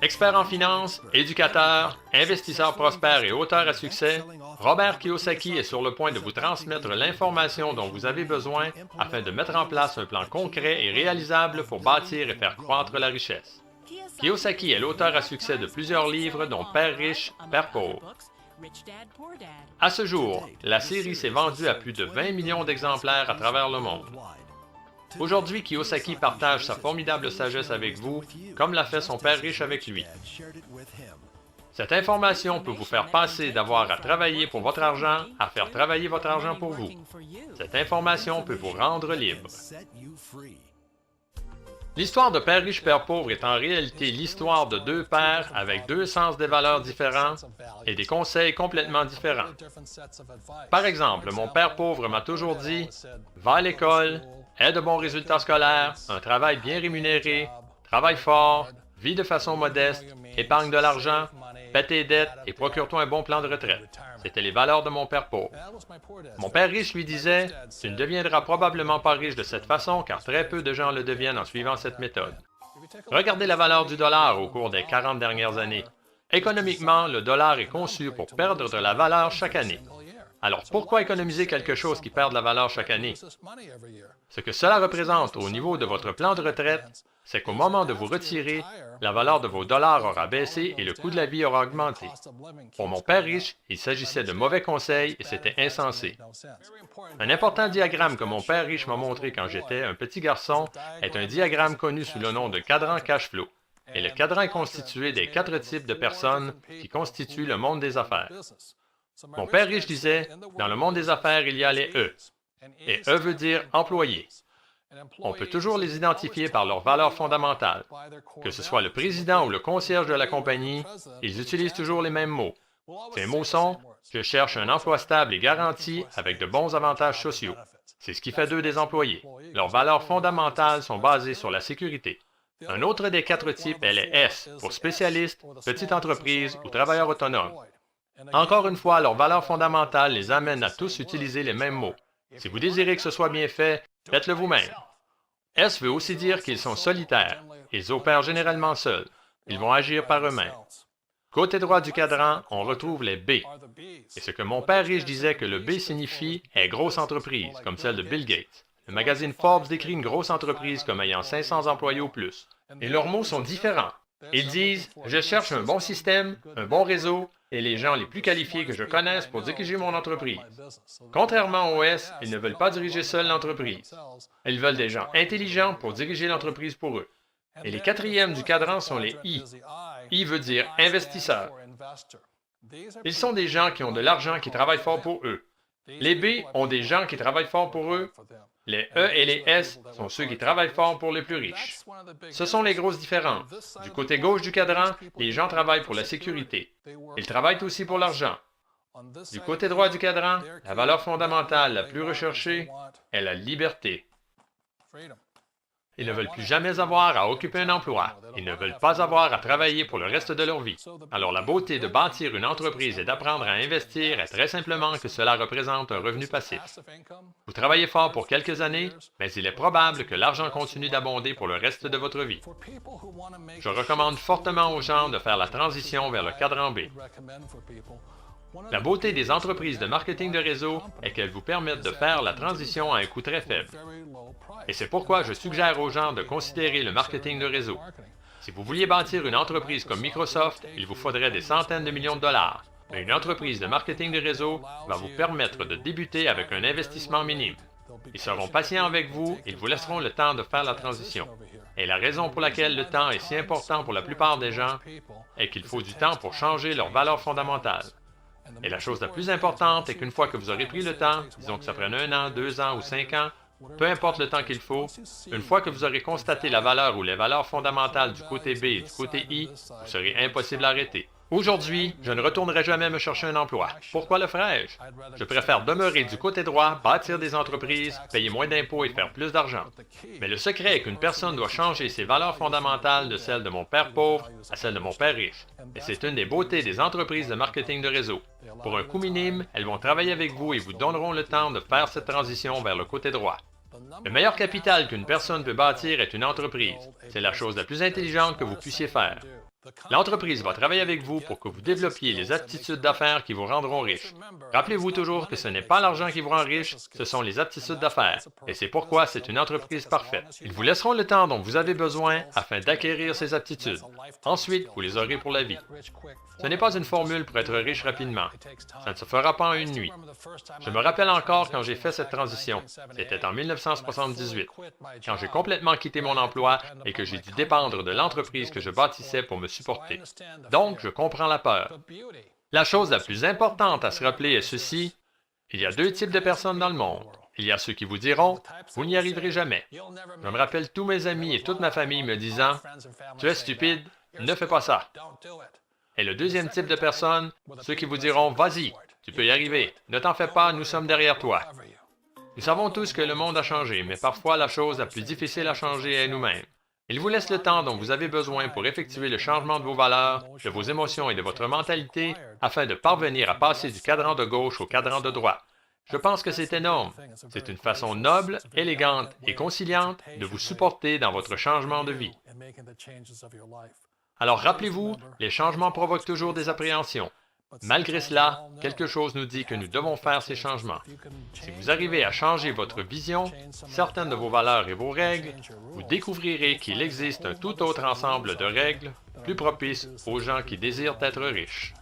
Expert en finance, éducateur, investisseur prospère et auteur à succès, Robert Kiyosaki est sur le point de vous transmettre l'information dont vous avez besoin afin de mettre en place un plan concret et réalisable pour bâtir et faire croître la richesse. Kiyosaki est l'auteur à succès de plusieurs livres dont Père riche, Père pauvre. À ce jour, la série s'est vendue à plus de 20 millions d'exemplaires à travers le monde. Aujourd'hui, Kiyosaki partage sa formidable sagesse avec vous, comme l'a fait son père riche avec lui. Cette information peut vous faire passer d'avoir à travailler pour votre argent à faire travailler votre argent pour vous. Cette information peut vous rendre libre. L'histoire de Père riche, Père pauvre est en réalité l'histoire de deux pères avec deux sens des valeurs différents et des conseils complètement différents. Par exemple, mon père pauvre m'a toujours dit « Va à l'école, aie de bons résultats scolaires, un travail bien rémunéré, travaille fort, vis de façon modeste, épargne de l'argent, paie tes dettes et procure-toi un bon plan de retraite. » C'était les valeurs de mon père pauvre. Mon père riche lui disait « Tu ne deviendras probablement pas riche de cette façon car très peu de gens le deviennent en suivant cette méthode. » Regardez la valeur du dollar au cours des 40 dernières années. Économiquement, le dollar est conçu pour perdre de la valeur chaque année. Alors pourquoi économiser quelque chose qui perd de la valeur chaque année? Ce que cela représente au niveau de votre plan de retraite, c'est qu'au moment de vous retirer, la valeur de vos dollars aura baissé et le coût de la vie aura augmenté. Pour mon père riche, il s'agissait de mauvais conseils et c'était insensé. Un important diagramme que mon père riche m'a montré quand j'étais un petit garçon est un diagramme connu sous le nom de cadran cash flow. Et le cadran est constitué des 4 types de personnes qui constituent le monde des affaires. Mon père riche disait, dans le monde des affaires, il y a les E. Et E veut dire employés. On peut toujours les identifier par leurs valeurs fondamentales. Que ce soit le président ou le concierge de la compagnie, ils utilisent toujours les mêmes mots. Ces mots sont « Je cherche un emploi stable et garanti avec de bons avantages sociaux ». C'est ce qui fait d'eux des employés. Leurs valeurs fondamentales sont basées sur la sécurité. Un autre des 4 types est les S, pour spécialistes, petite entreprise ou travailleurs autonomes. Encore une fois, leurs valeurs fondamentales les amènent à tous utiliser les mêmes mots. Si vous désirez que ce soit bien fait, faites-le vous-même. S veut aussi dire qu'ils sont solitaires. Ils opèrent généralement seuls. Ils vont agir par eux-mêmes. Côté droit du cadran, on retrouve les B. Et ce que mon père riche disait que le B signifie est grosse entreprise, comme celle de Bill Gates. Le magazine Forbes décrit une grosse entreprise comme ayant 500 employés ou plus. Et leurs mots sont différents. Ils disent « Je cherche un bon système, un bon réseau et les gens les plus qualifiés que je connaisse pour diriger mon entreprise. » Contrairement aux S, ils ne veulent pas diriger seuls l'entreprise. Ils veulent des gens intelligents pour diriger l'entreprise pour eux. Et les 4e du cadran sont les I. I veut dire investisseur. Ils sont des gens qui ont de l'argent qui travaillent fort pour eux. Les B ont des gens qui travaillent fort pour eux. Les E et les S sont ceux qui travaillent fort pour les plus riches. Ce sont les grosses différences. Du côté gauche du cadran, les gens travaillent pour la sécurité. Ils travaillent aussi pour l'argent. Du côté droit du cadran, la valeur fondamentale la plus recherchée est la liberté. Ils ne veulent plus jamais avoir à occuper un emploi. Ils ne veulent pas avoir à travailler pour le reste de leur vie. Alors la beauté de bâtir une entreprise et d'apprendre à investir est très simplement que cela représente un revenu passif. Vous travaillez fort pour quelques années, mais il est probable que l'argent continue d'abonder pour le reste de votre vie. Je recommande fortement aux gens de faire la transition vers le cadran B. La beauté des entreprises de marketing de réseau est qu'elles vous permettent de faire la transition à un coût très faible. Et c'est pourquoi je suggère aux gens de considérer le marketing de réseau. Si vous vouliez bâtir une entreprise comme Microsoft, il vous faudrait des centaines de millions de dollars. Mais une entreprise de marketing de réseau va vous permettre de débuter avec un investissement minime. Ils seront patients avec vous et ils vous laisseront le temps de faire la transition. Et la raison pour laquelle le temps est si important pour la plupart des gens est qu'il faut du temps pour changer leurs valeurs fondamentales. Et la chose la plus importante est qu'une fois que vous aurez pris le temps, disons que ça prenne 1 an, 2 ans ou 5 ans, peu importe le temps qu'il faut, une fois que vous aurez constaté la valeur ou les valeurs fondamentales du côté B et du côté I, vous serez impossible à arrêter. Aujourd'hui, je ne retournerai jamais me chercher un emploi. Pourquoi le ferais-je? Je préfère demeurer du côté droit, bâtir des entreprises, payer moins d'impôts et faire plus d'argent. Mais le secret est qu'une personne doit changer ses valeurs fondamentales de celles de mon père pauvre à celles de mon père riche. Et c'est une des beautés des entreprises de marketing de réseau. Pour un coût minime, elles vont travailler avec vous et vous donneront le temps de faire cette transition vers le côté droit. Le meilleur capital qu'une personne peut bâtir est une entreprise. C'est la chose la plus intelligente que vous puissiez faire. L'entreprise va travailler avec vous pour que vous développiez les aptitudes d'affaires qui vous rendront riche. Rappelez-vous toujours que ce n'est pas l'argent qui vous rend riche, ce sont les aptitudes d'affaires. Et c'est pourquoi c'est une entreprise parfaite. Ils vous laisseront le temps dont vous avez besoin afin d'acquérir ces aptitudes. Ensuite, vous les aurez pour la vie. Ce n'est pas une formule pour être riche rapidement. Ça ne se fera pas en une nuit. Je me rappelle encore quand j'ai fait cette transition. C'était en 1978, quand j'ai complètement quitté mon emploi et que j'ai dû dépendre de l'entreprise que je bâtissais pour me supporter. Donc, je comprends la peur. La chose la plus importante à se rappeler est ceci: il y a deux types de personnes dans le monde. Il y a ceux qui vous diront « Vous n'y arriverez jamais ». Je me rappelle tous mes amis et toute ma famille me disant « Tu es stupide, ne fais pas ça ». Et le deuxième type de personnes, ceux qui vous diront « Vas-y, tu peux y arriver, ne t'en fais pas, nous sommes derrière toi ». Nous savons tous que le monde a changé, mais parfois la chose la plus difficile à changer est nous-mêmes. Il vous laisse le temps dont vous avez besoin pour effectuer le changement de vos valeurs, de vos émotions et de votre mentalité afin de parvenir à passer du cadran de gauche au cadran de droite. Je pense que c'est énorme. C'est une façon noble, élégante et conciliante de vous supporter dans votre changement de vie. Alors rappelez-vous, les changements provoquent toujours des appréhensions. Malgré cela, quelque chose nous dit que nous devons faire ces changements. Si vous arrivez à changer votre vision, certaines de vos valeurs et vos règles, vous découvrirez qu'il existe un tout autre ensemble de règles plus propices aux gens qui désirent être riches.